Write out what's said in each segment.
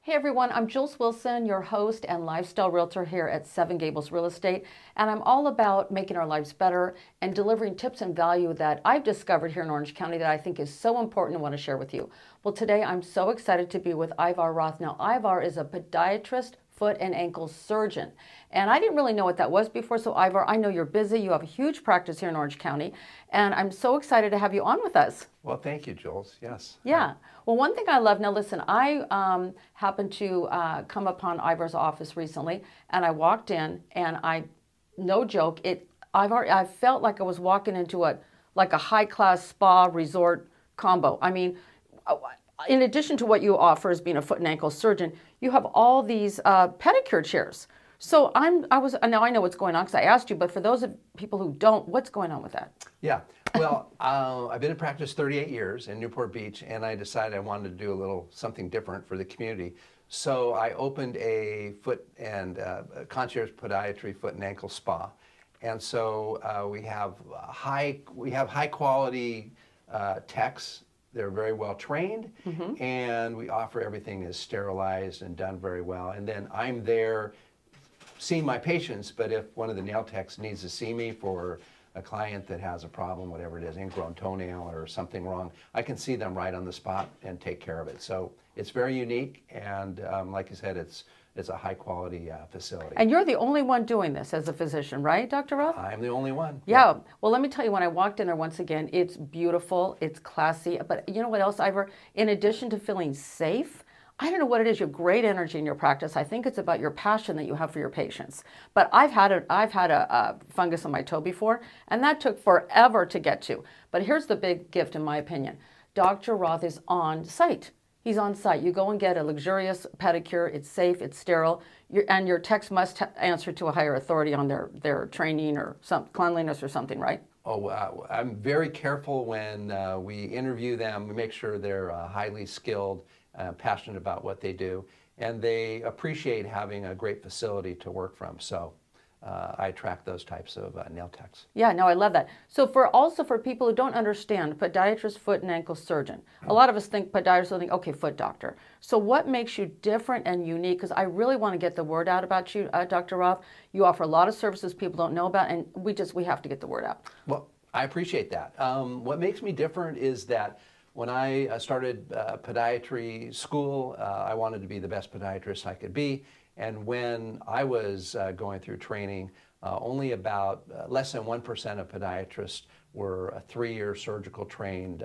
Hey everyone, I'm Jules Wilson, your host and lifestyle realtor here at Seven Gables Real Estate, and I'm all about making our lives better and delivering tips and value that I've discovered here in Orange County that I think is so important and want to share with you. Well, today I'm so excited to be with Ivar Roth. Now, Ivar is a podiatrist, foot and ankle surgeon. And I didn't really know what that was before. So Ivar, I know you're busy. You have a huge practice here in Orange County. And I'm so excited to have you on with us. Well, thank you, Jules. Yes. Yeah. Well, one thing I love, now listen, I happened to come upon Ivar's office recently, and I walked in, and no joke, I felt like I was walking into a high-class spa resort combo. I mean, in addition to what you offer as being a foot and ankle surgeon, you have all these pedicure chairs. So now I know what's going on because I asked you, but for those of people who don't, what's going on with that? Yeah. Well, I've been in practice 38 years in Newport Beach, and I decided I wanted to do something different for the community. So I opened a foot and concierge podiatry foot and ankle spa. And so we have high quality techs. They're very well trained, and we offer everything is sterilized and done very well. And then I'm there seeing my patients, but if one of the nail techs needs to see me for a client that has a problem, whatever it is, ingrown toenail or something wrong, I can see them right on the spot and take care of it. So it's very unique, and like I said, it's a high quality facility. And you're the only one doing this as a physician, right, Dr. Roth? I'm the only one. Yeah. Well, let me tell you, when I walked in there once again, it's beautiful, it's classy, but you know what else, Ivor? In addition to feeling safe, I don't know what it is. You have great energy in your practice. I think it's about your passion that you have for your patients. But I've had a fungus on my toe before, and that took forever to get to. But here's the big gift, in my opinion. Dr. Roth is on site. He's on site. You go and get a luxurious pedicure. It's safe. It's sterile. And your techs must answer to a higher authority on their training or some cleanliness or something, right? Oh, I'm very careful when we interview them. We make sure they're highly skilled, passionate about what they do, and they appreciate having a great facility to work from. So I attract those types of nail techs. Yeah, no, I love that. So for people who don't understand, podiatrist, foot and ankle surgeon. A lot of us think podiatrist, think, okay, foot doctor. So what makes you different and unique? Because I really want to get the word out about you, Dr. Roth. You offer a lot of services people don't know about, and we have to get the word out. Well, I appreciate that. What makes me different is that when I started podiatry school, I wanted to be the best podiatrist I could be. And when I was going through training, only about less than 1% of podiatrists were 3-year surgical trained,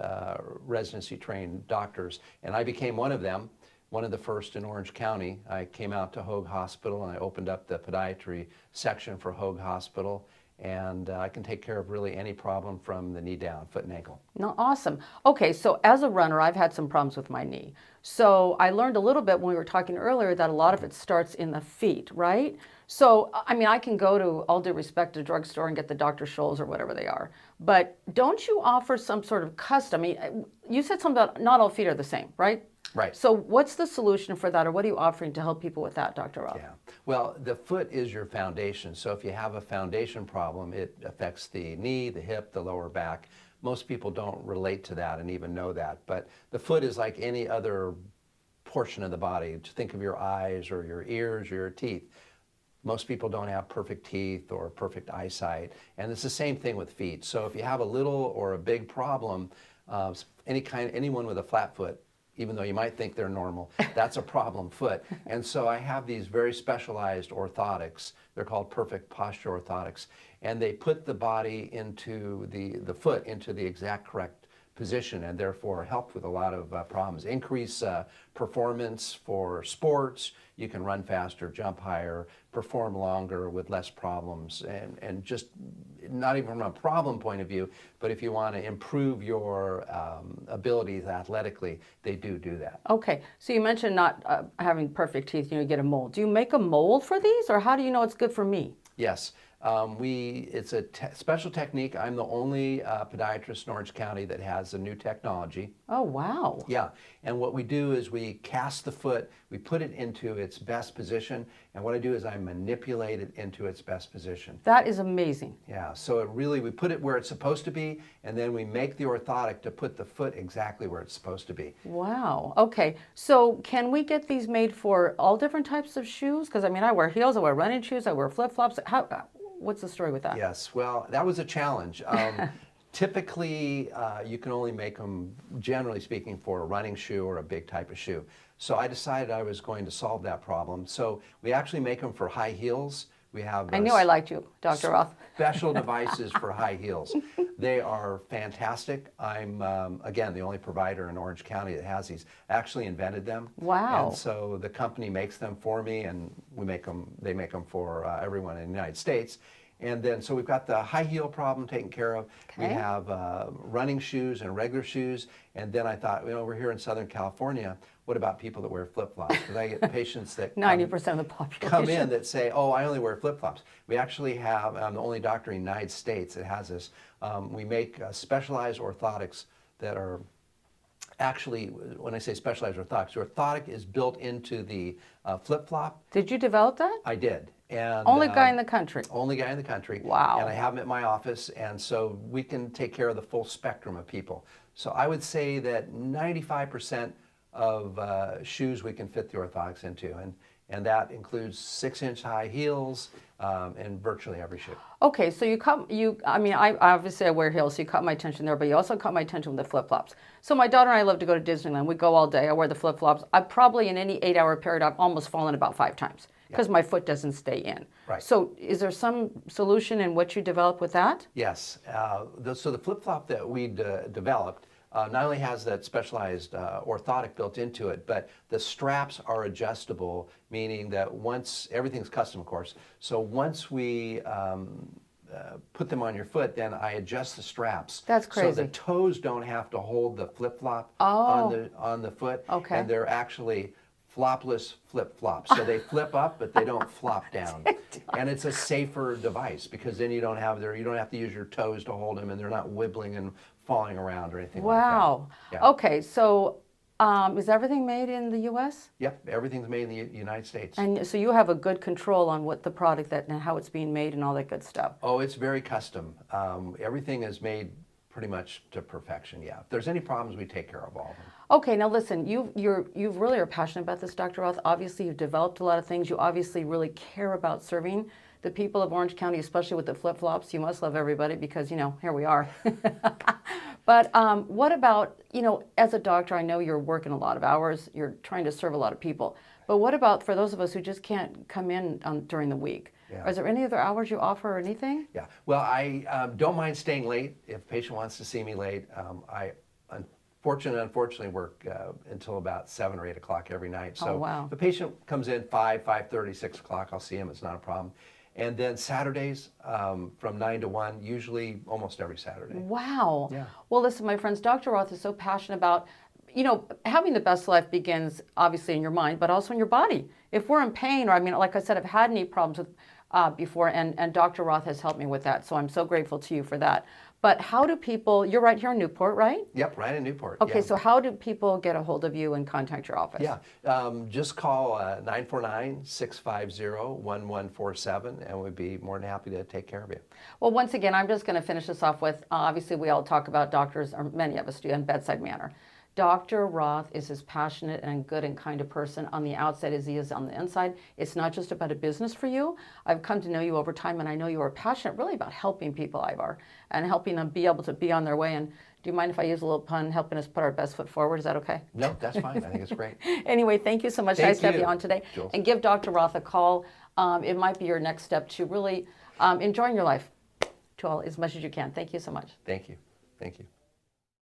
residency trained doctors. And I became one of them, one of the first in Orange County. I came out to Hoag Hospital and I opened up the podiatry section for Hoag Hospital. And I can take care of really any problem from the knee down, foot and ankle. No, awesome. Okay, so as a runner, I've had some problems with my knee. So I learned a little bit when we were talking earlier that a lot of it starts in the feet, right? So, I mean, I can go to, all due respect, to drugstore and get the Dr. Scholl's or whatever they are. But don't you offer some sort of custom? I mean, you said something about not all feet are the same, right? Right. So what's the solution for that, or what are you offering to help people with that, Dr. Roth? Yeah. Well, the foot is your foundation. So if you have a foundation problem, it affects the knee, the hip, the lower back. Most people don't relate to that and even know that. But the foot is like any other portion of the body. Just think of your eyes or your ears or your teeth. Most people don't have perfect teeth or perfect eyesight. And it's the same thing with feet. So if you have a little or a big problem, anyone with a flat foot, even though you might think they're normal, that's a problem foot. And so I have these very specialized orthotics. They're called perfect posture orthotics. And they put the body into the foot into the exact correct position and therefore help with a lot of problems. Increase performance for sports. You can run faster, jump higher, perform longer with less problems, and just not even from a problem point of view, but if you want to improve your abilities athletically, they do that. Okay, so you mentioned not having perfect teeth, you get a mold. Do you make a mold for these, or how do you know it's good for me? Yes, It's a special technique. I'm the only podiatrist in Orange County that has a new technology. Oh, wow. Yeah, and what we do is we cast the foot, we put it into its best position, and what I do is I manipulate it into its best position. That is amazing. Yeah, so we put it where it's supposed to be, and then we make the orthotic to put the foot exactly where it's supposed to be. Wow. Okay. So can we get these made for all different types of shoes? Because I mean, I wear heels, I wear running shoes, I wear flip-flops. What's the story with that? Yes, well, that was a challenge. Typically, you can only make them, generally speaking, for a running shoe or a big type of shoe. So I decided I was going to solve that problem. So we actually make them for high heels. We have I knew I liked you, Dr. Roth. special devices for high heels. They are fantastic. I'm, again, the only provider in Orange County that has these. I actually invented them. Wow. And so the company makes them for me, and they make them for everyone in the United States. And then, so we've got the high heel problem taken care of. Okay. We have running shoes and regular shoes. And then I thought, we're here in Southern California. What about people that wear flip-flops? Because I get patients that 90% of the population come in that say, oh, I only wear flip-flops. We actually have, I'm the only doctor in the United States that has this. We make specialized orthotics that are actually, when I say specialized orthotics, the orthotic is built into the flip-flop. Did you develop that? I did. And Only guy in the country. Only guy in the country. Wow. And I have them at my office, and so we can take care of the full spectrum of people. So I would say that 95% of shoes we can fit the orthotics into, and that includes 6-inch high heels and virtually every shoe. Okay, so I mean, I obviously I wear heels, so you caught my attention there, but you also caught my attention with the flip-flops. So my daughter and I love to go to Disneyland. We go all day. I wear the flip-flops. I probably, in any 8-hour period, I've almost fallen about 5 times because my foot doesn't stay in. Right. So is there some solution in what you developed with that? Yes. So the flip-flop that we developed not only has that specialized orthotic built into it, but the straps are adjustable, meaning that everything's custom, of course, so once we put them on your foot, then I adjust the straps. That's crazy. So the toes don't have to hold the flip-flop on the foot, Okay. and they're actually flopless flip-flops. So they flip up, but they don't flop down. And it's a safer device because then you don't have to use your toes to hold them, and they're not wibbling and falling around or anything Wow. like that. Yeah. Okay, so is everything made in the U.S.? Yep, everything's made in the United States. And so you have a good control on what the product and how it's being made and all that good stuff. Oh, it's very custom. Everything is made pretty much to perfection, yeah. If there's any problems, we take care of all of them. Okay, now listen, you really are passionate about this, Dr. Roth. Obviously, you've developed a lot of things. You obviously really care about serving the people of Orange County, especially with the flip-flops. You must love everybody because, here we are. But what about, as a doctor, I know you're working a lot of hours. You're trying to serve a lot of people. But what about for those of us who just can't come in during the week? Yeah. Is there any other hours you offer or anything? Yeah, well, I don't mind staying late. If a patient wants to see me late, I unfortunately work until about 7 or 8 o'clock every night. So wow. if a patient comes in 5:30, 6 o'clock, I'll see him. It's not a problem. And then Saturdays from 9 to 1, usually almost every Saturday. Wow. Yeah. Well, listen, my friends, Dr. Roth is so passionate about, having the best life begins obviously in your mind, but also in your body. If we're in pain, or like I said, I've had knee problems with before, and Dr. Roth has helped me with that. So I'm so grateful to you for that. But how do people, you're right here in Newport, right? Yep, right in Newport. Okay, yeah. So how do people get a hold of you and contact your office? Yeah, just call 949-650-1147, and we'd be more than happy to take care of you. Well, once again, I'm just going to finish this off with, obviously we all talk about doctors, or many of us do, in bedside manner. Dr. Roth is as passionate and good and kind a person on the outside as he is on the inside. It's not just about a business for you. I've come to know you over time, and I know you are passionate really about helping people, Ivar, and helping them be able to be on their way. And do you mind if I use a little pun, helping us put our best foot forward? Is that okay? No, that's fine. I think it's great. Anyway, thank you so much. Thank Nice to have you, you on today. Jules. And give Dr. Roth a call. It might be your next step to really enjoying your life to all as much as you can. Thank you so much. Thank you. Thank you.